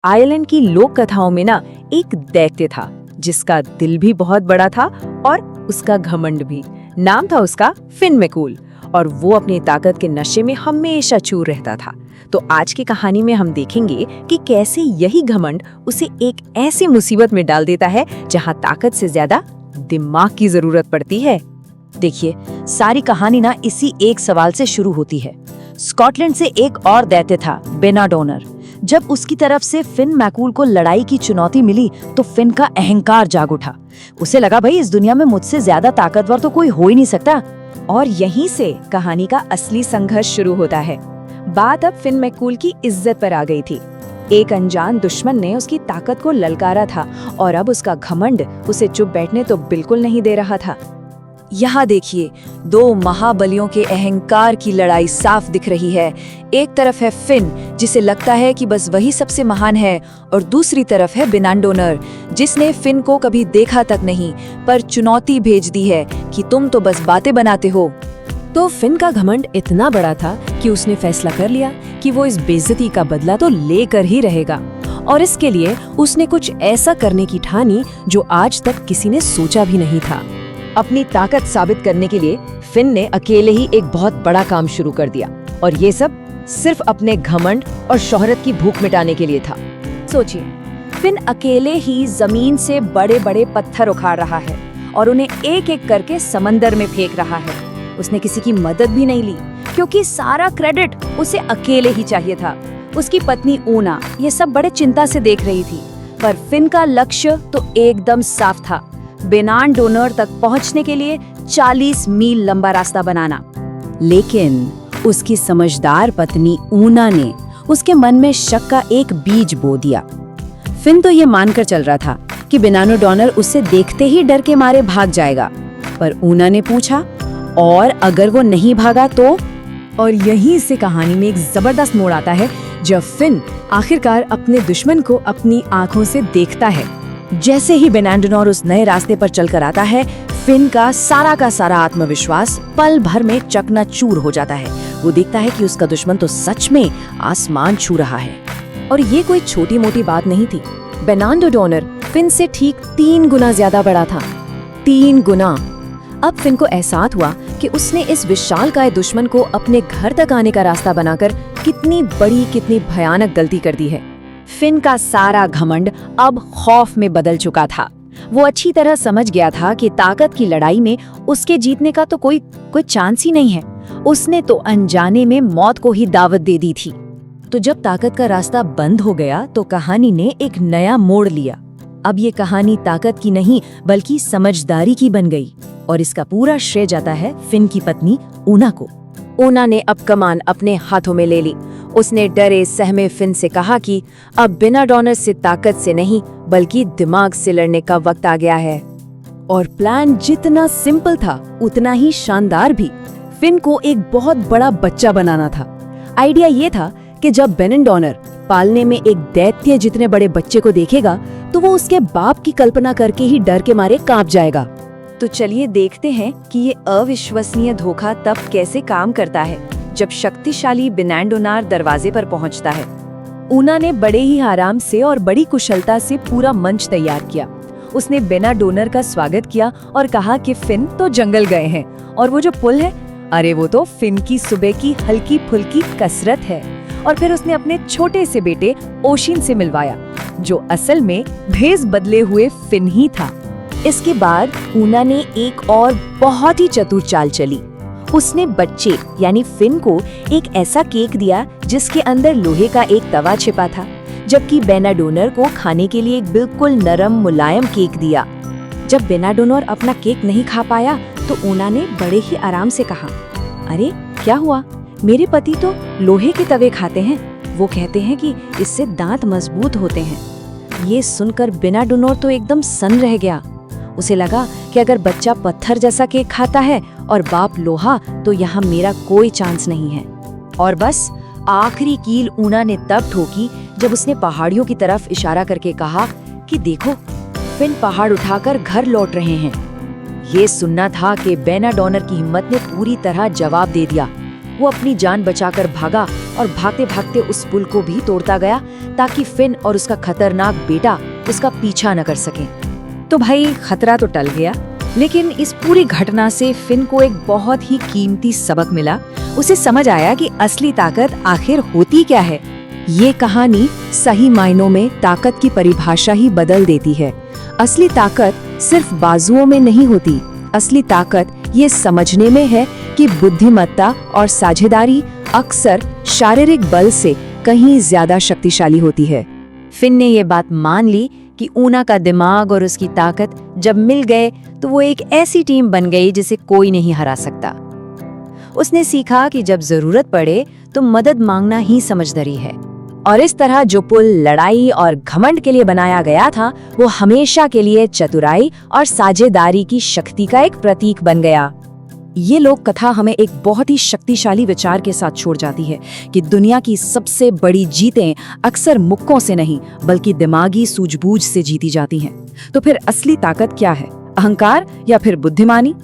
Ireland की लोक कथाओं में ना एक दैत्य था जिसका दिल भी बहुत बड़ा था और उसका घमंड भी। नाम था उसका फिन मैकूल और वो अपनी ताकत के नशे में हमेशा चूर रहता था। तो आज की कहानी में हम देखेंगे कि कैसे यही घमंड उसे एक ऐसी मुसीबत में डाल देता है जहां ताकत से ज्यादा दिमाग की जरूरत पड़ती है। देखिए, सारी कहानी ना इसी एक सवाल से शुरू होती है। स्कॉटलैंड से एक और दैत्य था, बेनाडोनर। जब उसकी तरफ से फिन मैकूल को लड़ाई की चुनौती मिली तो फिन का अहंकार जाग उठा। उसे लगा, भाई इस दुनिया में मुझसे ज्यादा ताकतवर तो कोई हो ही नहीं सकता। और यहीं से कहानी का असली संघर्ष शुरू होता है। बात अब फिन मैकूल की इज्जत पर आ गई थी। एक अनजान दुश्मन ने उसकी ताकत को ललकारा था और अब उसका घमंड उसे चुप बैठने तो बिल्कुल नहीं दे रहा था। यहाँ देखिए, दो महाबलियों के अहंकार की लड़ाई साफ दिख रही है। एक तरफ है फिन, जिसे लगता है कि बस वही सबसे महान है, और दूसरी तरफ है बेनाडोनर, जिसने फिन को कभी देखा तक नहीं पर चुनौती भेज दी है कि तुम तो बस बातें बनाते हो। तो फिन का घमंड इतना बड़ा था कि उसने फैसला कर लिया कि वो इस बेइज्जती का बदला तो लेकर ही रहेगा, और इसके लिए उसने कुछ ऐसा करने की ठानी जो आज तक किसी ने सोचा भी नहीं था। अपनी ताकत साबित करने के लिए फिन ने अकेले ही एक बहुत बड़ा काम शुरू कर दिया, और ये सब सिर्फ अपने घमंड और शोहरत की भूख मिटाने के लिए था। सोचिए, फिन अकेले ही जमीन से बड़े बड़े पत्थर उखाड़ रहा है और उन्हें एक एक करके समंदर में फेंक रहा है। उसने किसी की मदद भी नहीं ली क्योंकि सारा क्रेडिट उसे अकेले ही चाहिए था। उसकी पत्नी ऊना ये सब बड़े चिंता से देख रही थी, पर फिन का लक्ष्य तो एकदम साफ था, बेनाडोनर तक पहुंचने के लिए 40 मील लंबा रास्ता बनाना। लेकिन उसकी समझदार पत्नी ऊना ने उसके मन में शक का एक बीज बो दिया। फिन तो ये मानकर चल रहा था कि बेनाडोनर उसे देखते ही डर के मारे भाग जाएगा, पर ऊना ने पूछा, और अगर वो नहीं भागा तो? और यहीं से कहानी में एक जबरदस्त मोड़ आता है जब फिन आखिरकार अपने दुश्मन को अपनी आंखों से देखता है। जैसे ही बेनाडोनर उस नए रास्ते पर चलकर आता है, फिन का सारा आत्मविश्वास पल भर में चकनाचूर हो जाता है। वो देखता है कि उसका दुश्मन तो सच में आसमान छू रहा है। और ये कोई छोटी मोटी बात नहीं थी। बेनाडोनर फिन से ठीक 3 गुना ज्यादा बड़ा था। 3 गुना। अब फिन को एहसास हुआ कि उसने इस विशालकाय दुश्मन को अपने घर तक आने का रास्ता बनाकर कितनी बड़ी, कितनी भयानक गलती कर दी है। फिन का सारा घमंड अब खौफ में बदल चुका था। वो अच्छी तरह समझ गया था कि ताकत की लड़ाई में उसके जीतने का तो कोई चांस ही नहीं है। उसने तो अनजाने में मौत को ही दावत दे दी थी। तो जब ताकत का रास्ता बंद हो गया तो कहानी ने एक नया मोड़ लिया। अब ये कहानी ताकत की नहीं बल्कि समझदारी की बन गई, और इसका पूरा श्रेय जाता है फिन की पत्नी ऊना को। ऊना ने अब कमान अपने हाथों में ले ली। उसने डरे सहमे फिन से कहा कि अब बेनाडोनर से ताकत से नहीं बल्कि दिमाग से लड़ने का वक्त आ गया है। और प्लान जितना सिंपल था उतना ही शानदार भी। फिन को एक बहुत बड़ा बच्चा बनाना था। आइडिया ये था कि जब बेनाडोनर पालने में एक दैत्य जितने बड़े बच्चे को देखेगा तो वो उसके बाप की कल्पना करके ही डर के मारे कांप जाएगा। तो चलिए देखते हैं कि ये अविश्वसनीय धोखा तब कैसे काम करता है जब शक्तिशाली बेनाडोनर दरवाजे पर पहुंचता है। ऊना ने बड़े ही आराम से और बड़ी कुशलता से पूरा मंच तैयार किया। उसने बेनाडोनर का स्वागत किया और कहा कि फिन तो जंगल गए हैं और वो जो पुल है, अरे वो तो फिन की सुबह की हल्की फुल्की कसरत है। और फिर उसने अपने छोटे से बेटे ओशिन से मिलवाया, जो असल में भेस बदले हुए फिन ही था। इसके बाद ऊना ने एक और बहुत ही चतुर चाल चली। उसने बच्चे यानी फिन को एक ऐसा केक दिया जिसके अंदर लोहे का एक तवा छिपा था, जबकि बेनाडोनर को खाने के लिए एक बिल्कुल नरम मुलायम केक दिया। जब बेनाडोनर अपना केक नहीं खा पाया तो ऊना ने बड़े ही आराम से कहा, अरे क्या हुआ, मेरे पति तो लोहे के तवे खाते हैं, वो कहते हैं कि इससे दांत मजबूत होते हैं। ये सुनकर बेनाडोनर तो एकदम सन्न रह गया। उसे लगा कि अगर बच्चा पत्थर जैसा केक खाता है और बाप लोहा, तो यहाँ मेरा कोई चांस नहीं है। और बस आखिरी कील ऊना ने तब ठोकी जब उसने पहाड़ियों की तरफ इशारा करके कहा कि देखो, फिन पहाड़ उठाकर घर लौट रहे हैं। ये सुनना था कि बेनाडोनर की हिम्मत ने पूरी तरह जवाब दे दिया। वो अपनी जान बचाकर भागा और भागते भागते उस पुल को भी तोड़ता गया ताकि फिन और उसका खतरनाक बेटा उसका पीछा न कर सकें। तो भाई खतरा तो टल गया, लेकिन इस पूरी घटना से फिन को एक बहुत ही कीमती सबक मिला। उसे समझ आया कि असली ताकत आखिर होती क्या है। ये कहानी सही मायनों में ताकत की परिभाषा ही बदल देती है। असली ताकत सिर्फ बाजुओं में नहीं होती। असली ताकत ये समझने में है कि बुद्धिमत्ता और साझेदारी अक्सर शारीरिक बल से कहीं ज्यादा शक्तिशाली होती है। फिन ने ये बात मान ली कि ऊना का दिमाग और उसकी ताकत जब मिल गए तो वो एक ऐसी टीम बन गई जिसे कोई नहीं हरा सकता। उसने सीखा कि जब जरूरत पड़े तो मदद मांगना ही समझदारी है। और इस तरह जो पुल लड़ाई और घमंड के लिए बनाया गया था, वो हमेशा के लिए चतुराई और साझेदारी की शक्ति का एक प्रतीक बन गया। ये लोक कथा हमें एक बहुत ही शक्तिशाली विचार के साथ छोड़ जाती है कि दुनिया की सबसे बड़ी जीतें अक्सर मुक्कों से नहीं बल्कि दिमागी सूझबूझ से जीती जाती हैं। तो फिर असली ताकत क्या है? अहंकार या फिर बुद्धिमानी?